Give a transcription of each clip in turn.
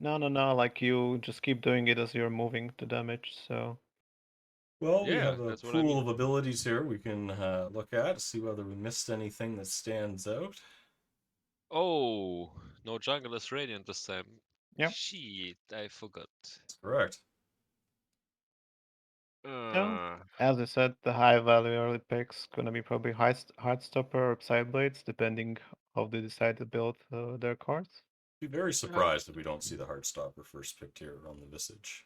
No. Like you just keep doing it as you're moving the damage. So Well, we Yeah, have a that's what I pool mean. of abilities here we can look at, see whether we missed anything that stands out. Oh, no jungle is radiant this time. yeah. Shit, I forgot. That's correct. So Uh, as I said, the high value early picks gonna be probably Heartstopper or Psyblades, depending how they decide to build their cards. Be very yeah, surprised if we don't see the Heartstopper first picked here on the Visage.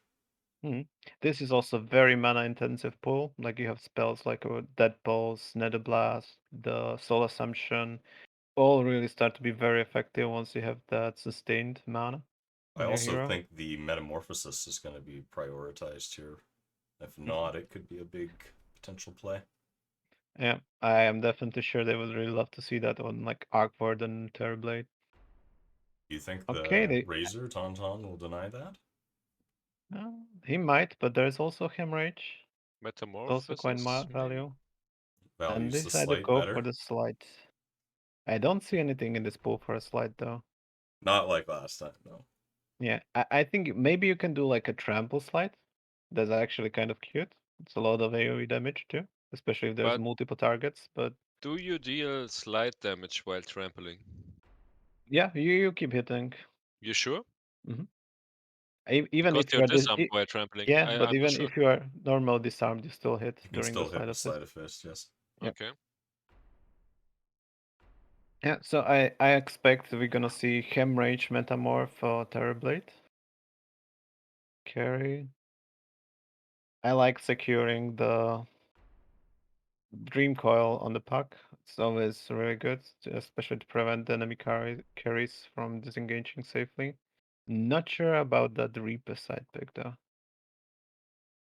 Hmm. This is also very mana intensive pool. Like you have spells like Dead Pulse, Nether Blast, the Soul Assumption, all really start to be very effective once you have that sustained mana I on your also hero. think the Metamorphosis is going to be prioritized here. If Mm. not, it could be a big potential play. Yeah, I am definitely sure they would really love to see that on like Arcward and Terrorblade. Do you think Okay, the they Razor Tauntaun will deny that? he might, but there's also Hemorrhage, also quite Metamorphosis, maybe. value. And Values the this either slight go for better? the slide. I don't see anything in this pool for a slide though. Not like last time, no. Yeah, I think maybe you can do like a trample slide. That's actually kind of cute. It's a lot of AoE damage too, especially if there's But multiple targets. But do you deal slide damage while trampling? yeah, you keep hitting. You sure? hmm Even Because if you you're are disarmed while trampling. yeah, but I'm not even sure. if you are normal disarmed, you still hit You can during the still hit slide with of fist. Sleight of Fist, yes. Yeah, Okay. yeah. So I expect we're gonna see Hemorrhage Metamorph or Terrorblade carry. I like securing the Dream Coil on the puck. It's always really good, especially to prevent the enemy carries from disengaging safely. Not sure about that Reaper side pick though.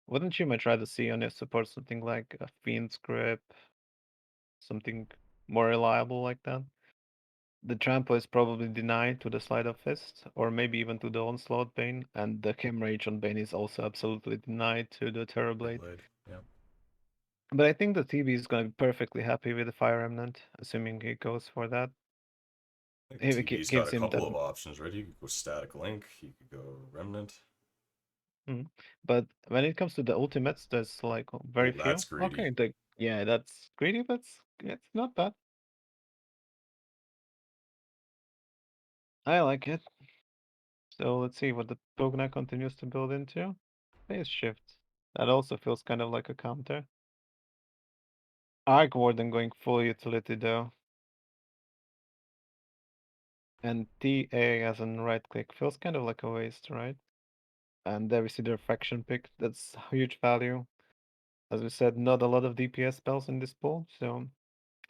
Wouldn't you might try to see on your support something like a Fiend's Grip, something more reliable like that? The trample is probably denied to the Slide of Fist, or maybe even to the Onslaught Bane, and the Hemorrhage on Bane is also absolutely denied to the Terrorblade. Blade, yeah. But I think the TB is going to be perfectly happy with the Fire Remnant, assuming he goes for that. I think He TB's got gives a him that. couple of options, right? He could go Static Link, he could go Remnant. Mm. But when it comes to the ultimates, there's like very Oh, that's few. greedy. Okay, yeah, that's greedy, but it's not bad. I like it. So let's see what the Pugna continues to build into. Phase shift. That also feels kind of like a counter. Arc Warden going full utility though. And TA as in right click feels kind of like a waste, right? And there we see the refraction pick. That's huge value. As we said, not a lot of DPS spells in this pool, so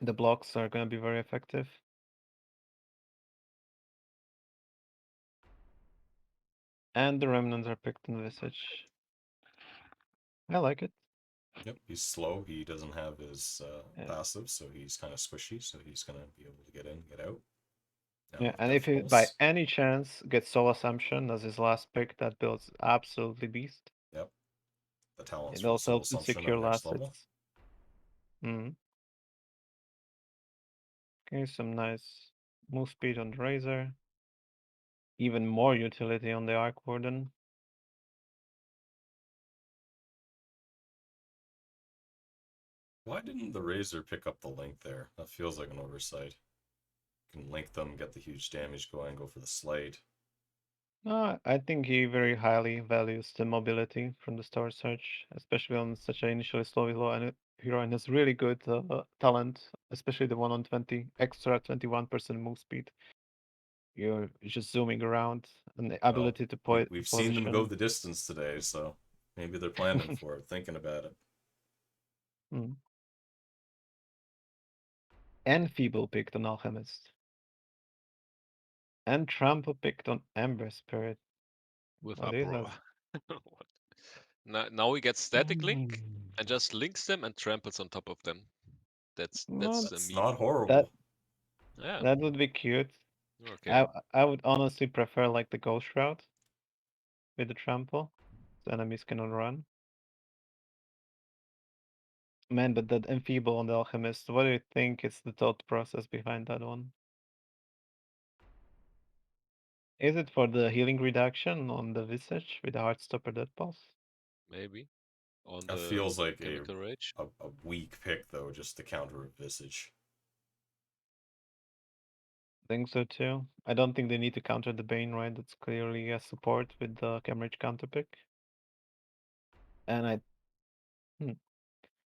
the blocks are gonna be very effective. And the remnants are picked in Visage. I like it. Yep, he's slow. He doesn't have his Yeah. passive, so he's kind of squishy, so he's going to be able to get in, get out. Now Yeah, with and if Death he by Pulse, any chance gets Soul Assumption as his last pick, that builds absolutely beast. yep, the talents It for the also Soul helps to Assumption secure are next last level. hits. Mm. Okay, some nice move speed on the Razor. Even more utility on the Arc Warden. Why didn't the Razor pick up the Link there? That feels like an oversight. You can link them, get the huge damage going, go for the Slate. I think he very highly values the mobility from the Star Search, especially on such an initially slow hero, and has really good talent, especially the one on 20 extra 21% move speed. You're just zooming around, and the Well, ability to we've seen them go position. the distance today, so maybe they're planning for it, thinking about it. Mm. And Feeble picked on Alchemist, and Trample picked on Ember Spirit. With What is uproar. that? What? Now we get static link Mm. and just links them and tramples on top of them. That's Well, the That's meme. not that horrible. Yeah. that would be cute. Okay. I would honestly prefer like the Ghost Route with the trample. So enemies cannot run. Man, but that enfeeble on the alchemist, what do you think is the thought process behind that one? Is it for the healing reduction on the visage with the Heartstopper Dead Pulse? Maybe. On That the feels like chemical rage. a weak pick though, just to counter a Visage. Think so too. I don't think they need to counter the Bane, right? That's clearly a support with the Camerage counter pick. And hmm,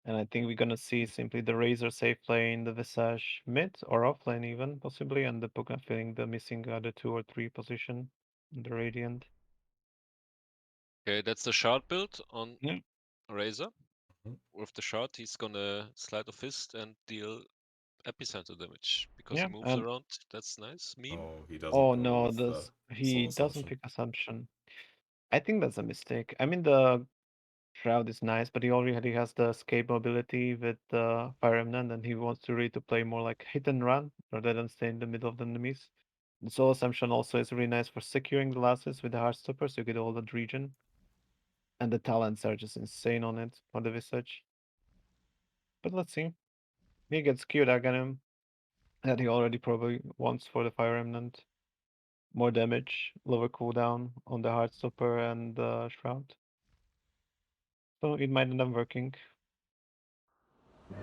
I think we're gonna see simply the Razor safe playing the Visage mid or offlane even possibly, and the Pugna filling the missing other 2 or 3 position in the Radiant. Okay, that's the shard build on Yeah. Razor. Mhm. With the shard, he's gonna slide a fist and deal epicenter damage because he Yeah, moves and around. That's nice. Meme. Oh, he doesn't oh go no, with this he Soul doesn't Assumption. pick Assumption. I think that's a mistake. I mean the Shroud is nice, but he already has the escape mobility with Fire Remnant, and he wants to really to play more like hit and run rather than stay in the middle of the enemies. The Soul Assumption also is really nice for securing the lasses with the Heartstopper, so you get all that region. And the talents are just insane on it for the Visage. But let's see. He gets queued him that he already probably wants for the Fire Remnant. More damage, lower cooldown on the Heartstopper and the Shroud. So it might end up working.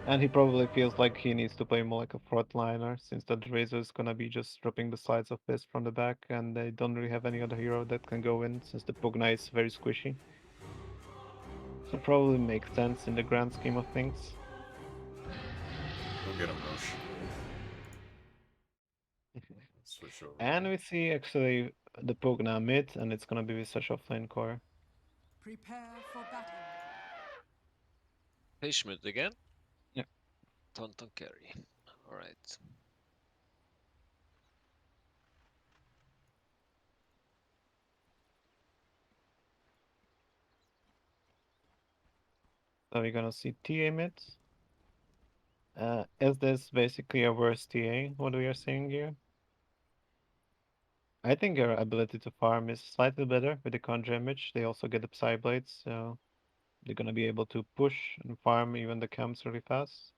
And he probably feels like he needs to play more like a frontliner, since that Razor is gonna be just dropping the slides of Fist from the back, and they don't really have any other hero that can go in, since the Pugna is very squishy. So probably makes sense in the grand scheme of things. Go get him, Roche. Switch over And here. we see actually the Pugna mid, and it's gonna be with such offlane core. Prepare for battle. Pashment again. Yeah. Tonton carry. Alright. So we're gonna see TA mid. Is this basically a worse TA, what we are seeing here? I think your ability to farm is slightly better with the Conjure Image. They also get the Psy Blades, so they're gonna be able to push and farm even the camps really fast.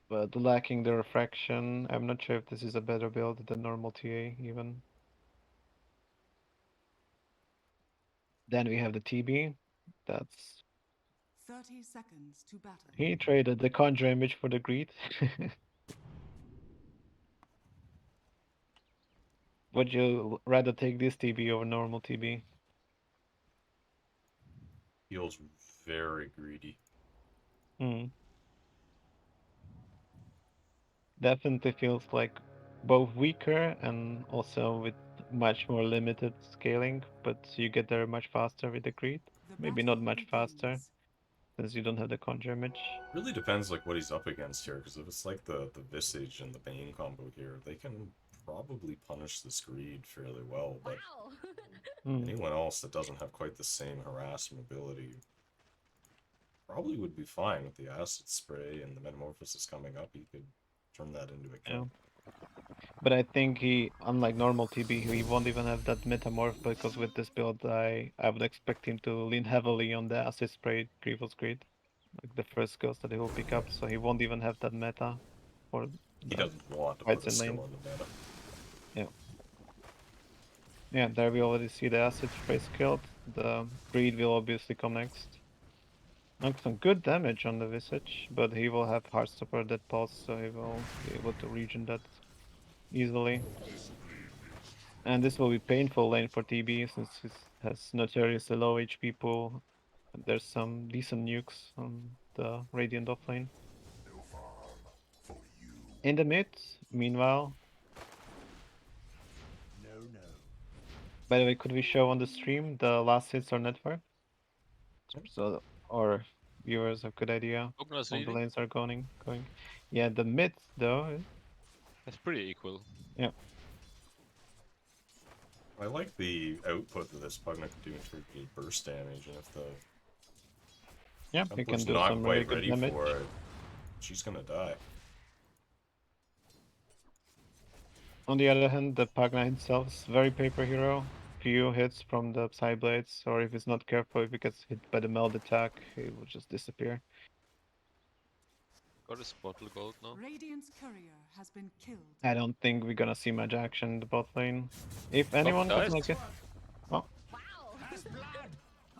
But lacking the refraction, I'm not sure if this is a better build than normal TA even. Then we have the TB. That's 30 seconds to battle. he traded the Conjure Image for the Greed. Would you rather take this TB over normal TB? Feels very greedy. Hmm. Definitely feels like both weaker and also with much more limited scaling, but you get there much faster with the Greed. The Maybe not battle much faster, begins. since you don't have the Conjure Image. Really depends like what he's up against here, because if it's like the Visage and the Bane combo here, they can probably punish this greed fairly well, but Hmm. anyone else that doesn't have quite the same harass mobility probably would be fine with the acid spray and the metamorphosis coming up. He could turn that into a Yeah. kill. But I think he, unlike normal TB, he won't even have that metamorph because with this build, I would expect him to lean heavily on the acid spray Grievous Greed, like the first skills that he will pick up. So he won't even have that meta for He the doesn't want to put fights a in lane. skill in the meta. Yeah, yeah. There we already see the acid spray skilled. The Greed will obviously come next. Like some good damage on the Visage, but he will have Heartstopper that pulse, so he will be able to regen that easily. And this will be painful lane for TB since it has notoriously low HP pool. And there's some decent nukes on the Radiant offlane. In the mid, meanwhile, by the way, could we show on the stream the last hits or network? So our viewers have good idea Ogna's how the leading. lanes are going. Yeah, the mid though, That's pretty equal. yeah. I like the output that this Pugna can do in terms of burst damage, and if the Yeah, he Templar's can do not some really quite good ready for damage. it, she's gonna die. On the other hand, the Pugna himself is very paper hero. Few hits from the Psyblades, or if he's not careful, if he gets hit by the meld attack, he will just disappear. Got his bottle gold now. Radiant's courier has been killed. I don't think we're gonna see much action in the bot lane. If Oh, anyone gets dies. like a oh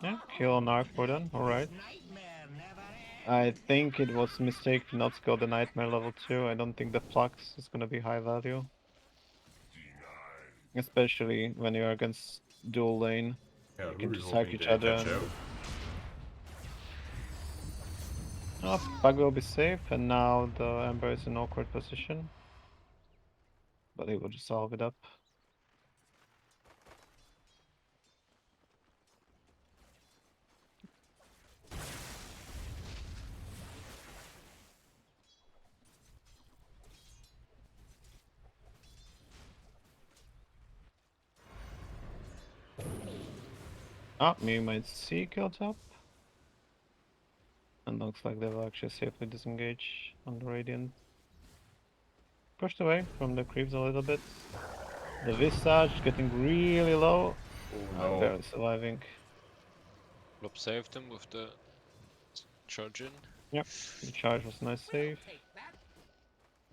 yeah, kill on Arc for them, alright. I think it was a mistake to not skill the Nightmare level 2. I don't think the Flux is gonna be high value. Especially when you're against dual lane. Yeah, You who can are you just hack hoping each to other catch and out? oh, Pug will be safe, and now the Ember is in awkward position. But he will just solve it up. Ah, me might see kill top. And looks like they will actually safely disengage on the Radiant. Pushed away from the creeps a little bit. The Visage getting really low. Oh no. Barely surviving. Lob saved him with the charge in. Yep, the charge was nice save.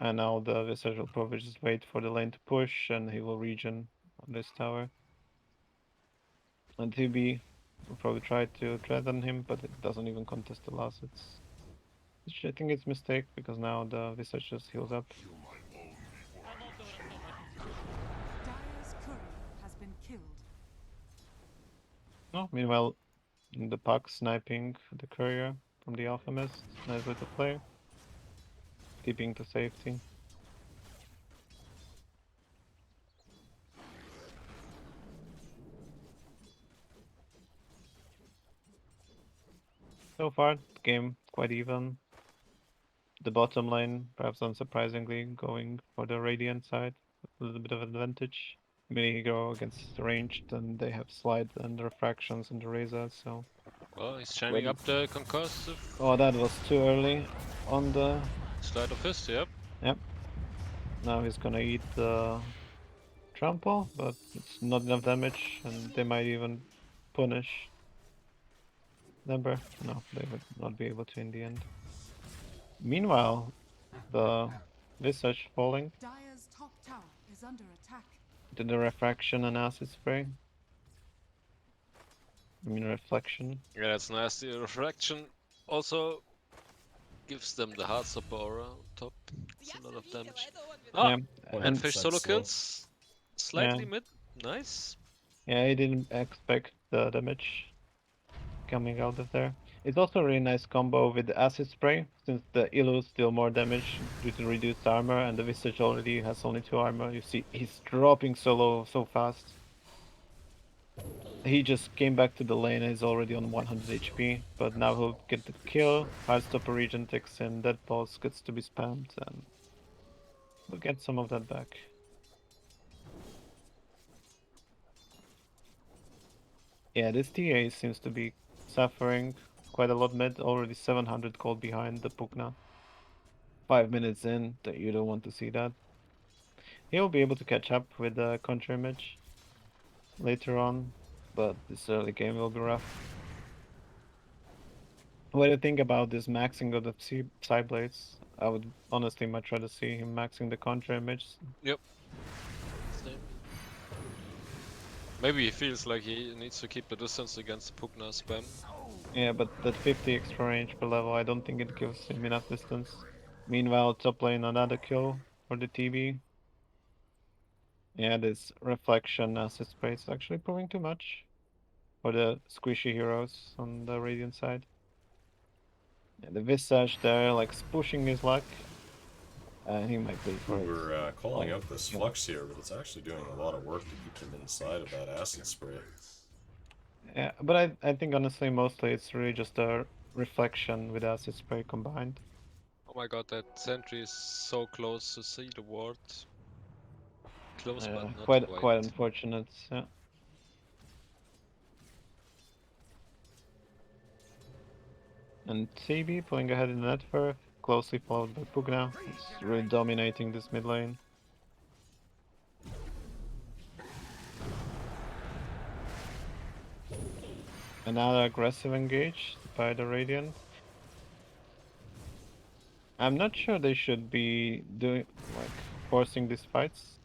And now the Visage will probably just wait for the lane to push and he will regen on this tower. And TB will probably try to tread on him, but it doesn't even contest the last. Which I think it's a mistake because now the Visage just heals up. Dire's courier has been killed. No, meanwhile, the puck sniping the courier from the Alchemist. Nice little play. Keeping to safety. So far, the game quite even. The bottom lane, perhaps unsurprisingly, going for the Radiant side. A little bit of advantage. When you go against ranged, then they have slide and refractions and the razor, so. Well, he's shining Wait. up the concussive Oh, that was too early on the. slide of fist, yep. Yep. Now he's gonna eat the trample, but it's not enough damage, and they might even punish Ember. No, they would not be able to in the end. Meanwhile, the Visage falling Dire's top tower is under attack. to the refraction and acid spray. I mean reflection. Yeah, that's nasty. Refraction also gives them the hard stop aura on top. It's a lot of damage. Ah! Yeah, And and fish 100% solo slow. kills. Slightly mid. Nice. yeah, I didn't expect the damage coming out of there. It's also a really nice combo with the acid spray, since the Illu's deal more damage due to reduced armor, and the Visage already has only 2 armor. You see, he's dropping so low, so fast. He just came back to the lane and is already on 100 HP, but now he'll get the kill. Heartstopper regen takes in, Dead Pulse gets to be spammed, and we'll get some of that back. Yeah, this TA seems to be suffering quite a lot mid, already 700 gold behind the Pugna. 5 minutes in, you don't want to see that. He'll be able to catch up with the counter image later on, but this early game will be rough. What do you think about this maxing of the side blades? I would honestly much rather see him maxing the contra image. Yep. Same. Maybe he feels like he needs to keep the distance against the Pugna spam. Yeah, but that 50 extra range per level, I don't think it gives him enough distance. Meanwhile, top lane another kill for the TB. Yeah, this reflection assist spray is actually proving too much for the squishy heroes on the Radiant side. Yeah, the Visage there, like, pushing his luck. He might pay for it. We're calling Oh, out this yeah. flux here, but it's actually doing a lot of work to keep them inside of that acid spray. Yeah, but I think honestly, mostly it's really just a reflection with acid spray combined. Oh my god, that sentry is so close to see the ward. Close but not quite. Quite unfortunate. Yeah. And TB pulling ahead in the network, closely followed by Pugna. He's really dominating this mid lane. Another aggressive engage by the Radiant. I'm not sure they should be doing like forcing these fights.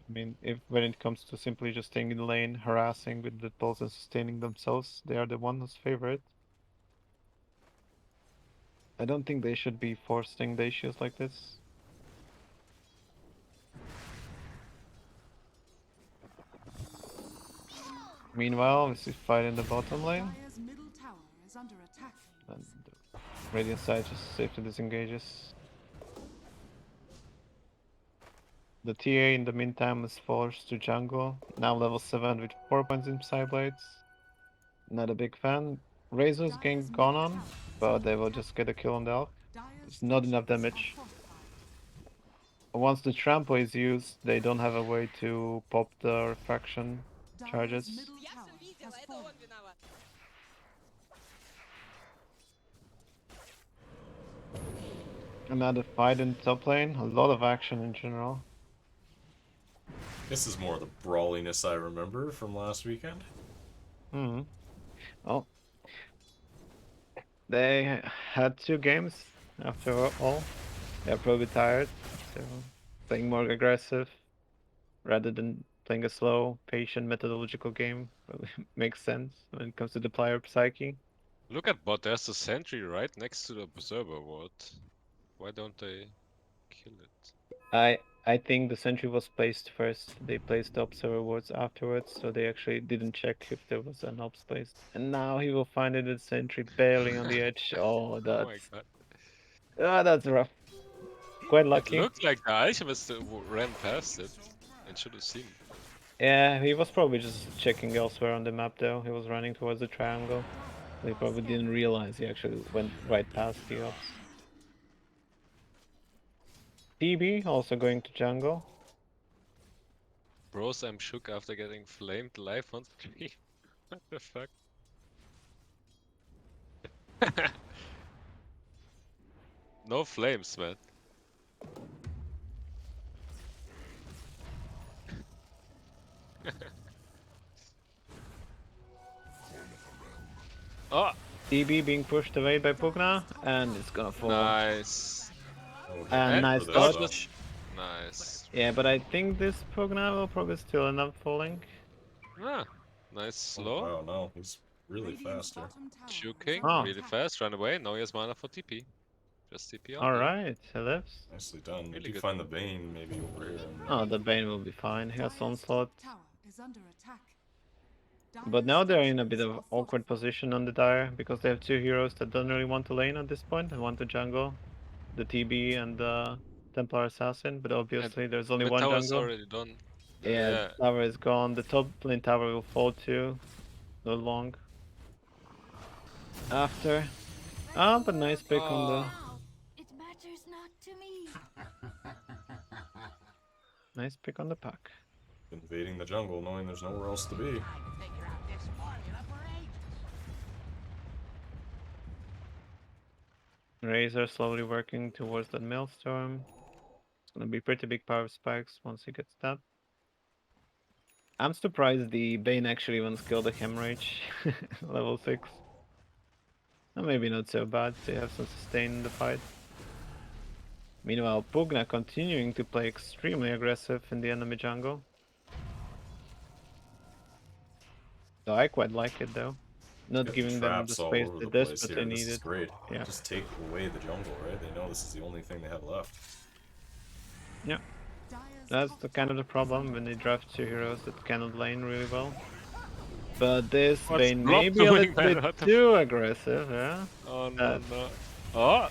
I mean, if when it comes to simply just staying in the lane, harassing with the pulse and sustaining themselves, they are the ones favorite. I don't think they should be forcing the issues like this. Meanwhile, we see fight in the bottom lane, Dire's middle tower is under attack. and the Radiant side just safely disengages. The TA in the meantime is forced to jungle, now level 7 with 4 points in Psyblades. Not a big fan. Razor's getting gone on, but they will just get a kill on the elk. Dire's It's not enough structures are damage. fortified. Once the trample is used, they don't have a way to pop the refraction Dire's charges. middle tower has fallen. Another fight in top lane, a lot of action in general. This is more the brawliness I remember from last weekend. Hmm. Well, they had 2 games after all. They're probably tired, so playing more aggressive rather than playing a slow, patient, methodological game probably makes sense when it comes to the player psyche. Look at bot, there's the sentry right next to the observer ward. Why don't they kill it? I think the sentry was placed first. They placed the observer wards afterwards, so they actually didn't check if there was an ops placed. And now he will find it a sentry barely on the edge. Oh, Oh my god. that's rough. Quite It lucky. looked like the alchemist ran past it and should have seen it. Yeah, he was probably just checking elsewhere on the map though. He was running towards the triangle. They probably didn't realize he actually went right past the ops. TB also going to jungle. Bros, I'm shook after getting flamed live on stream. What the fuck? No flames, man. Oh, TB being pushed away by Pugna, and it's gonna fall. nice. Oh, he And went nice for dodge. this, Nice. Yeah, but I think this Pugna will probably still end up falling. Ah, nice Oh, slow. wow, no, he's really Radiant's faster. bottom tower is Juking Oh. under really attack. fast, run away. Now he has mana for TP. Just TP only. Alright, he lives. Nicely done. Really Did you good. find the Bane maybe over here? Oh, the Bane will be fine. He has Dire's onslaught. top tower is under attack. But Dire's now they're in a bit structures of are awkward fortified. position on the Dire because they have 2 heroes that don't really want to lane at this point and want to jungle. The TB and the Templar Assassin, but obviously there's only Mid one tower's jungle. already done. Yeah, tower is gone. The top lane tower will fall too. Not long. After. Ah, but nice pick on the. Now, it matters not to me. Nice pick on the pack. Invading the jungle, knowing there's nowhere else to be. Razor slowly working towards that Maelstrom. It's gonna be pretty big power spikes once he gets that. I'm surprised the Bane actually even killed the Hemorrhage. Level 6. Maybe not so bad, they have some sustain in the fight. Meanwhile, Pugna continuing to play extremely aggressive in the enemy jungle. So I quite like it though. Not Getting giving them the traps all space over they the place desperately here. This is needed. great. Yeah. Just take away the jungle, right? They know this is the only thing they have left. Yeah. Dire's That's top the kind of the problem when they draft 2 heroes that cannot lane really well. But this What's Bane Rob may be a doing, little man? bit What the too aggressive, yeah? Oh no no. Oh,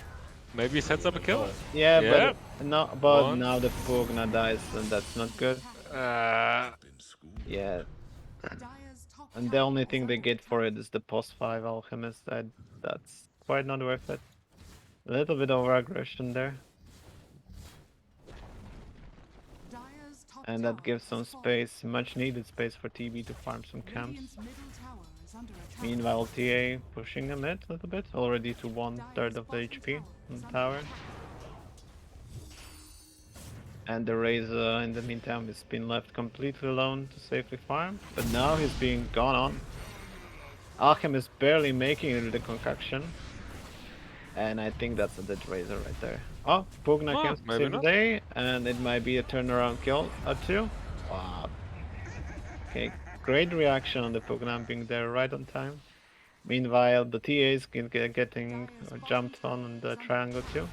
maybe he sets up a kill. Yeah, Yeah. but no, but One. now the Pugna dies and that's not good. Yeah, Dire's top and the tower only is thing they under get for attack. it is the post 5 Alchemist. That's quite not worth it. A little bit over aggression there, Dire's top and tower that gives some has fallen. space, much needed space for TB to farm some camps. Radiant's middle tower is under attack. Meanwhile, TA pushing a mid a little bit, already to 1/3 Dire's of the bottom HP tower on is the under tower. attack. And the Razor, in the meantime, has been left completely alone to safely farm. But now he's being gone on. Alchem is barely making it with the concoction. And I think that's a dead razor right there. Oh, Pugna Ah, can maybe save the not. day, and it might be a turnaround kill or two. Wow. Okay, great reaction on the Pugna being there right on time. Meanwhile, the TAs getting jumped on the triangle too.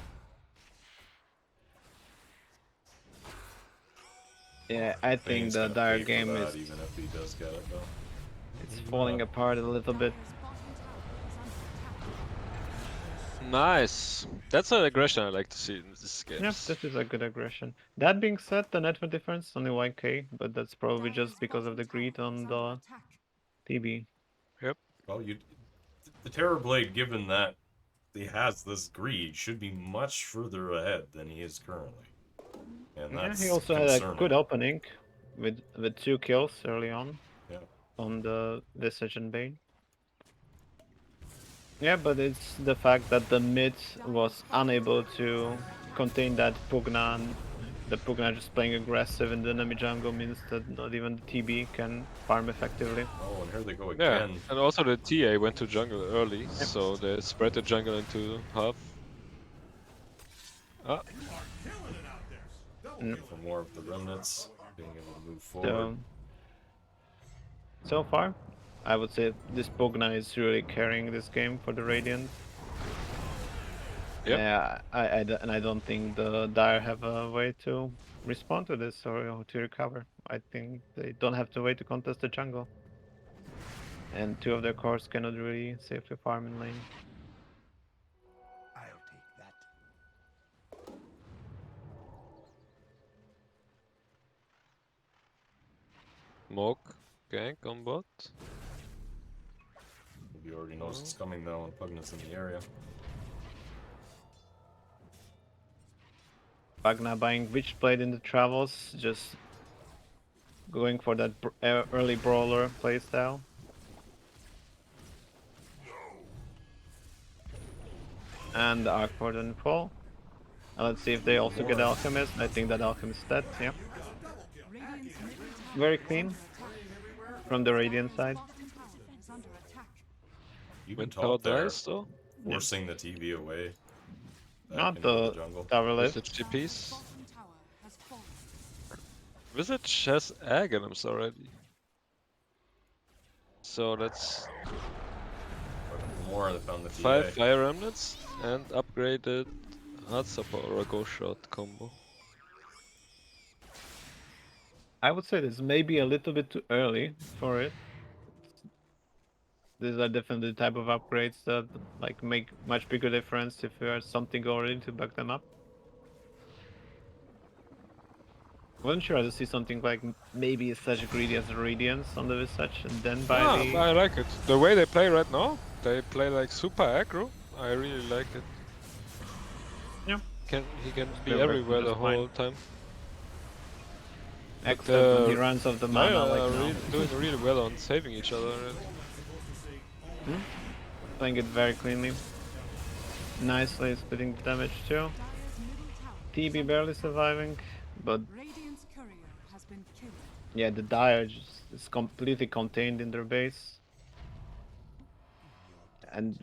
Yeah, I think Thing's the gonna Dire pay for game that, is even if he does get it, though. it's falling apart a little bit. Dire's bottom tower is under attack. Nice. That's an aggression I like to see in these Yeah, games. this is a good aggression. That being said, the network difference only 1k, but that's probably Dire's just because of bottom the greed tower is on under the attack. TB. Yep. Well, the Terrorblade, given that he has this greed, should be much further ahead than he is currently. And Yeah, he that's also had a good concerning. opening with 2 kills early Yeah. on the Decision Bane. Yeah, but it's the fact that the mid was unable to contain that Pugna, and the Pugna just playing aggressive in the enemy jungle means that not even the TB can farm effectively. Oh, and here they go Yeah. again. And also the TA went to jungle early, Yep. so they spread the jungle into half. Ah, Mm. For more of the remnants being able to move forward. So far, I would say this Pugna is really carrying this game for the Radiant. yep. And I don't think the Dire have a way to respond to this or to recover. I think they don't have to wait to contest the jungle. And 2 of their cores cannot really safely farm in lane. I'll take that. Smoke gank on bot. He already knows it's coming though, and Pugna's in the area. Pugna buying Witchblade in the travels, just going for that early brawler playstyle. And the Arcport didn't fall. Let's see if they also get More. Alchemist. I think that Alchemist is dead, yeah. Radiant's middle tower Very is clean under attack. from the Radiant Dire's side. bottom tower is under attack. You can When power top there, dies though. forcing the TV away. Back Not into the the jungle. tower lift. Visage TPs. Bottom tower has fallen. Visage has Aghanim's already. So that's Looking for more, they found the 5 TA. fire remnants and upgraded hard support or a ghost shot combo. I would say this may be a little bit too early for it. These are definitely the type of upgrades that like make much bigger difference if you have something already to back them up. Wasn't sure to see something like maybe such greedy as Radiance on the Visage and then buy Ah, the... I like it. The way they play right now, they play like super aggro. I really like it. Yeah. He can be They're everywhere the just fine. whole time. But Except when he runs off the mana Dire like are now. doing really well on saving each other. Playing it very cleanly. Nicely splitting the damage too. Dire's middle tower TB barely surviving, but Radiant's courier has been killed. yeah, the Dire just is completely contained in their base. And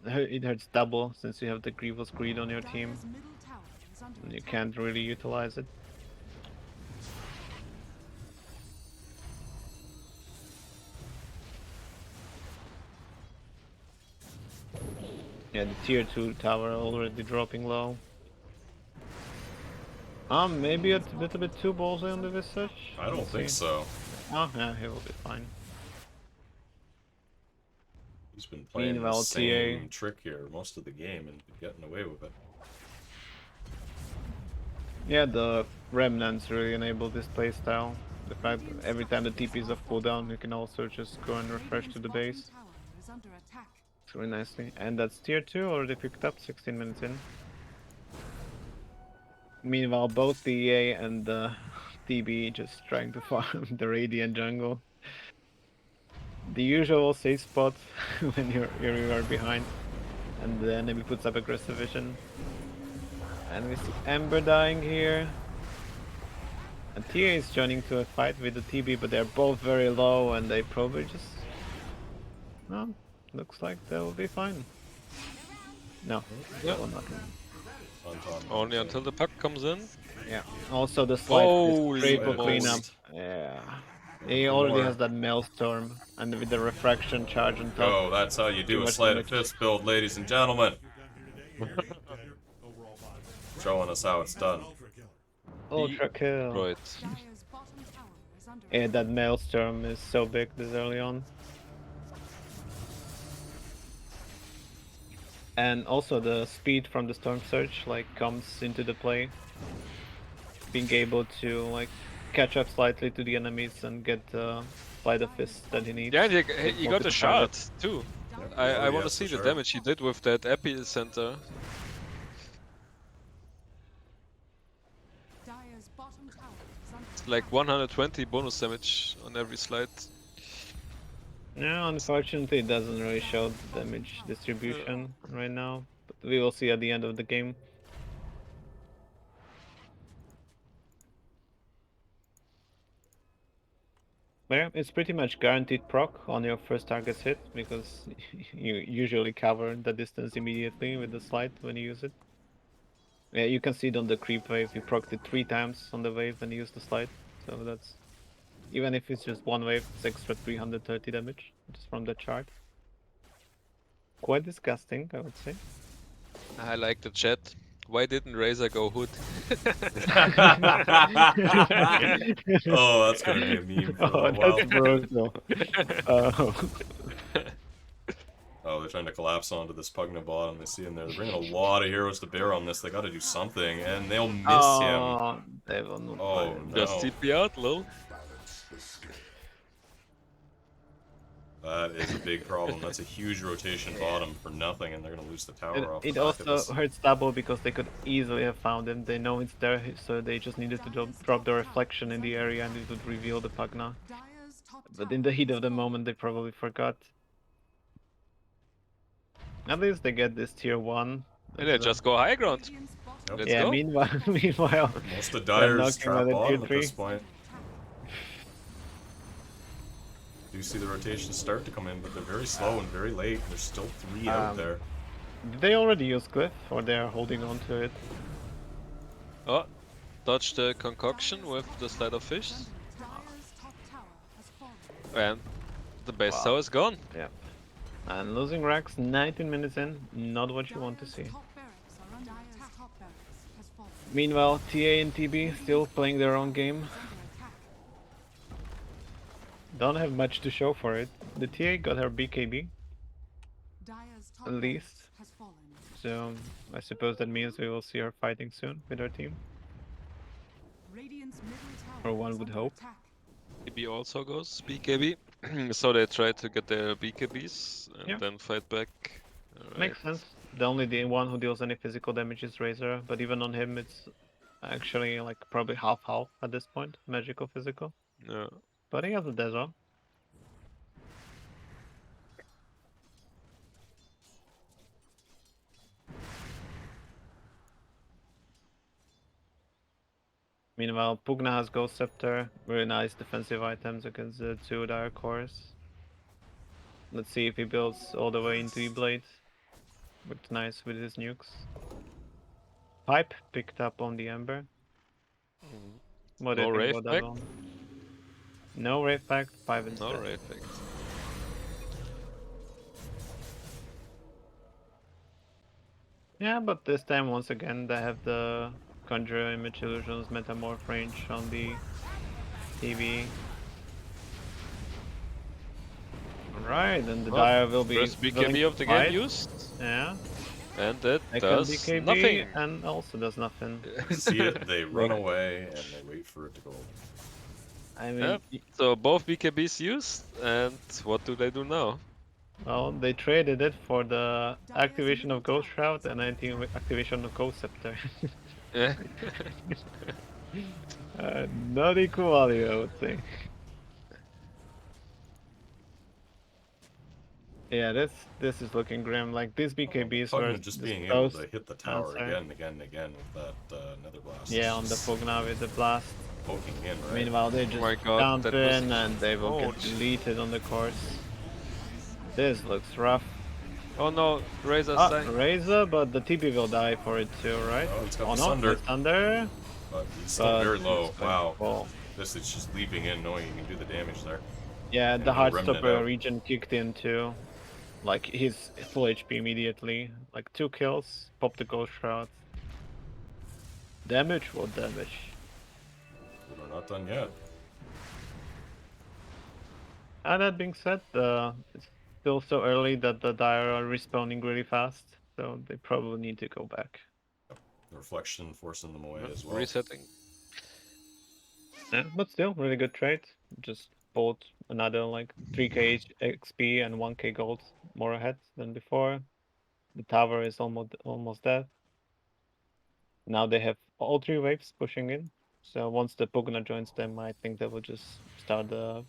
it hurts double since you have the Grievous Greed on your team. Dire's middle tower is under And you attack. can't really utilize it. Yeah, the tier 2 tower already dropping low. Maybe a little bit too ballsy on the Visage. I don't Let's think see. so. Oh, yeah, he will be fine. He's been playing the Meanwhile, same trick here most of the game and been getting away with it. Yeah, the Remnants really enable this playstyle. The fact that every time the TP is off cooldown, you can also just go and refresh to the base. Radiant's bottom tower is under attack. It's really nicely. And that's tier 2 already picked up 16 minutes in. Meanwhile, both the EA and the TB just trying to farm the Radiant jungle. The usual safe spot when you are behind. And the enemy puts up aggressive vision. And we see Ember dying here. And TA is joining to a fight with the TB, but they're both very low and they probably just... Well, looks like they will be fine. No, Yeah. that will not win. Only until the puck comes in. Yeah. Also the slide is Holy triple moly. cleanup. Yeah. He already has that maelstrom, and with the refraction charge on top. Go, that's how you Too do a much sleight of damage. fist build, ladies and gentlemen. Showing us how it's done. Ultra kill. Right. Dire's bottom tower is under Yeah, that maelstrom is so big this early on. And also the speed from the storm surge like comes into the play. Being able to like catch up slightly to the enemies and get the sleight of fist that he needs. Yeah, and he with got a multiple shot targets. too. Yep, I oh, want to yes, see for the sure. damage he did with that epicenter. Dire's bottom tower is under It's like 120 bonus damage on every slide. No, unfortunately it doesn't really show the damage distribution right now. But we will see at the end of the game. But yeah, it's pretty much guaranteed proc on your first target's hit because you usually cover the distance immediately with the slide when you use it. Yeah, you can see it on the creep wave. You procced it 3 times on the wave and used the slide. So that's even if it's just one wave, it's extra 330 damage just from the chart. Quite disgusting, I would say. I like the chat. Why didn't Razor go hood? Oh, that's gonna be a meme for a Oh, little while. that's brutal. Oh. Oh, they're trying to collapse onto this Pugna bottom. They see him there. They're bringing a lot of heroes to bear on this. They gotta do something, and they'll miss him. Oh, they will not Oh, find him. no. Just TP out, lol. That is a big problem. That's a huge rotation bottom for nothing, and they're gonna lose the tower It, off the it back of also this. hurts double because they could easily have found him. They know it's there, so they just needed to drop the reflection in the area and it would reveal the Pugna. Dire's top But tower in the heat has of the fallen. moment, they probably forgot. At least they get this tier 1. And they just go high ground. Radiant's bottom Yep. Let's Yeah, go. meanwhile, Most of they're Dire's knocking on trap the tier bottom at 3. this point. Do see the rotations start to come in, but they're very slow and very late. There's still 3 out there. Did they already use Glyph, or they are holding on to it? Oh, dodge the concoction with the slide of fish. Dire's top tower has fallen. And the base Wow. tower is gone. Yeah. And losing Rax 19 minutes in, not what you want to see. Dire's top barracks are under attack. Dire's top barracks has fallen. Meanwhile, TA and TB still playing their own game. Under attack. Don't have much to show for it. The TA got her BKB, Dire's top at least. barracks has fallen. So I suppose that means we will see her fighting soon with her team. Radiant's middle tower Or one is would under hope. attack. BB also goes BKB. So they try to get their BKBs and Yeah. then fight back. Alright. Makes sense. The only one who deals any physical damage is Razor, but even on him it's actually like probably half-half at this point, magical physical. Yeah. But he has the Desert. Meanwhile, Pugna has Ghost Scepter, very nice defensive items against the 2 Dire Cores. Let's see if he builds all the way into E-Blade. Looked nice with his nukes. Pipe picked up on the Ember. What do No you think Rave about that Pact? one? No Rave Pact, Pipe instead. No Rave Pact. Yeah, but this time once again they have the Conjure Image Illusions Metamorph range on the TV. Alright, and the Well, Dire will be First willing BKB to of the game fight. used. Yeah, And it second does BKB nothing. and also does nothing. See it, they run away, and they wait for it to go. I mean, Yep. So both BKBs used, and what do they do now? well, they traded it for the activation of Ghost Shroud and activation of Ghost Scepter. Yeah. Not equal value, I would say. Yeah, this is looking grim. Like these BKBs were Pugna just being able supposed to hit the tower answer. again and again and again with that Nether Blast. Yeah, on the Pugna with the blast. Poking in, right? Meanwhile, they just my God, jump that was in and they will get huge. deleted on the course. This looks rough. Oh no, Razor's Ah, dying. Razor, but the TP will die for it too, right? Oh, it's got Oh the no, Sunder, nice thunder, but he's still but very it's low. going to Wow. fall. This is just leaping in, knowing he can do the damage there. Yeah, the And he'll remnant Heartstopper out. region kicked in too. Like he's full HP immediately. Like 2 kills, pop the ghost shroud. Damage? What damage? We're not done yet. And that being said, it's still so early that the Dire are respawning really fast, so they probably need to go back. The reflection forcing them away No, as well. resetting. Yeah, but still, really good trade. Just bought another like 3k XP and 1k gold more ahead than before. The tower is almost dead. Now they have all 3 waves pushing in. So once the Pugna joins them, I think they will just start the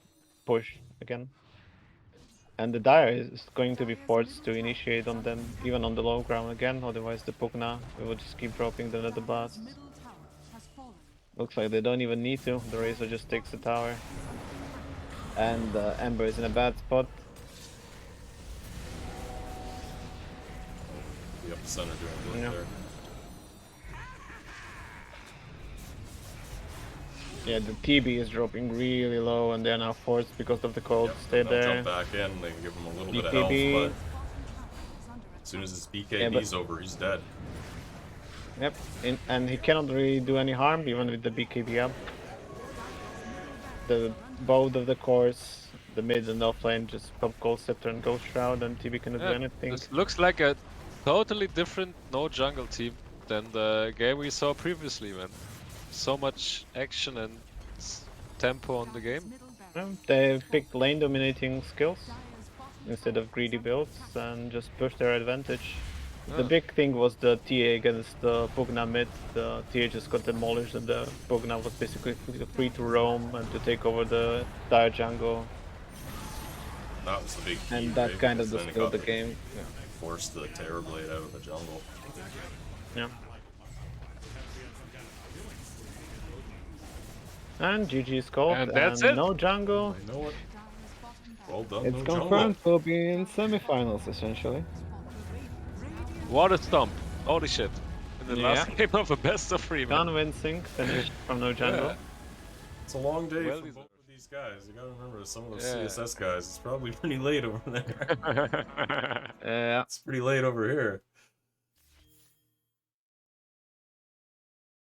push again. And the Dire is going to be forced to initiate on them, even on the low ground again, otherwise the Pugna will just keep dropping the Nether Dire's Blasts. middle tower has fallen. Looks like they don't even need to, the Razor just takes the tower. And Ember is in a bad spot. The up center doing Yeah. work there. Yeah, the TB is dropping really low and they're now forced because of the cold Yep, to stay and they'll jump there. back in. They can give him a little bit of health, BKB. but as soon as his BKB's over, he's dead. Yep, and he cannot really do any harm even with the BKB up. The both of the cores, the mid and offlane, just pop Gold Scepter and Ghost Shroud, and TB cannot do Yeah, anything. this looks like a totally different no jungle team than the game we saw previously, man. So much action and tempo on the game. They picked lane dominating skills instead of greedy builds and just push their advantage. The Yeah. big thing was the TA against the Pugna mid. The TA just got demolished and the Pugna was basically free to roam and to take over the dire jungle. That was the big key, And right? that kind of Because then it distilled got the game. Yeah. forced the Terrorblade out of the jungle. Yeah. And GG's called, And that's it. no jungle. I know it. Well done, It's no confirmed jungle. we'll be in semifinals essentially. What a stomp. Holy shit. In the last Yeah. game of a best of 3, man. Convincing finish from no jungle. Yeah. It's a long day Well for deserved. both of these guys. You gotta remember, some of those Yeah. CSS guys, it's probably pretty late over there. Yeah. It's pretty late over here.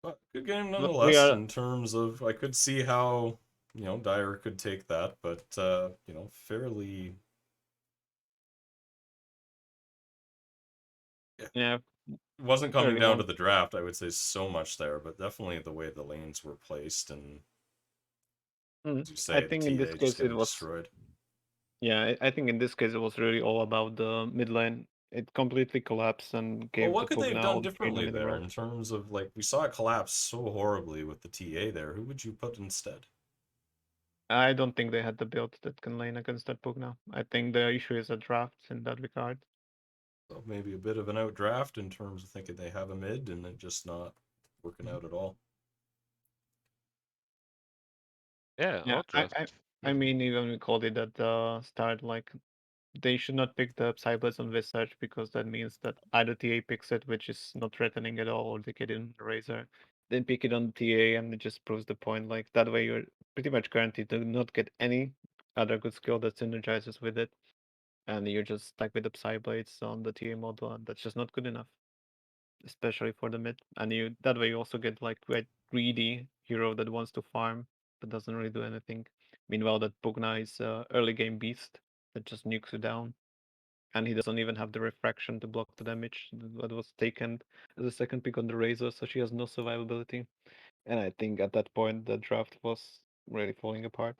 But good game Look, we nonetheless, are. in terms of, I could see how, Dyer could take that, but, fairly... Yeah. It wasn't coming Fairly down to long. the draft, I would say so much there, but definitely the way the lanes were placed, and as you I say, the think in this TA just case it getting was. destroyed. Yeah, I think in this case it was really all about the mid lane. It completely collapsed and Well, gave what the could they have Pugna done all the freedom differently in the there world. in terms of, like, we saw it collapse so horribly with the TA there. Who would you put instead? I don't think they had the build that can lane against that Pugna. I think the issue is a draft in that regard. So maybe a bit of an outdraft in terms of thinking they have a mid and it just not working out at all. Yeah, Yeah, outdraft. I mean, even we called it at the start, like they should not pick the Psyblades on Visage because that means that either TA picks it, which is not threatening at all, or they get in the Razor. Then pick it on TA and it just proves the point. Like that way you're pretty much guaranteed to not get any other good skill that synergizes with it. And you're just stuck with the Psyblades on the TA model, and that's just not good enough. Especially for the mid. And you that way you also get like quite greedy hero that wants to farm but doesn't really do anything. Meanwhile that Pugna is early game beast that just nukes you down. And he doesn't even have the refraction to block the damage that was taken as a second pick on the Razor, so she has no survivability. And I think at that point the draft was really falling apart.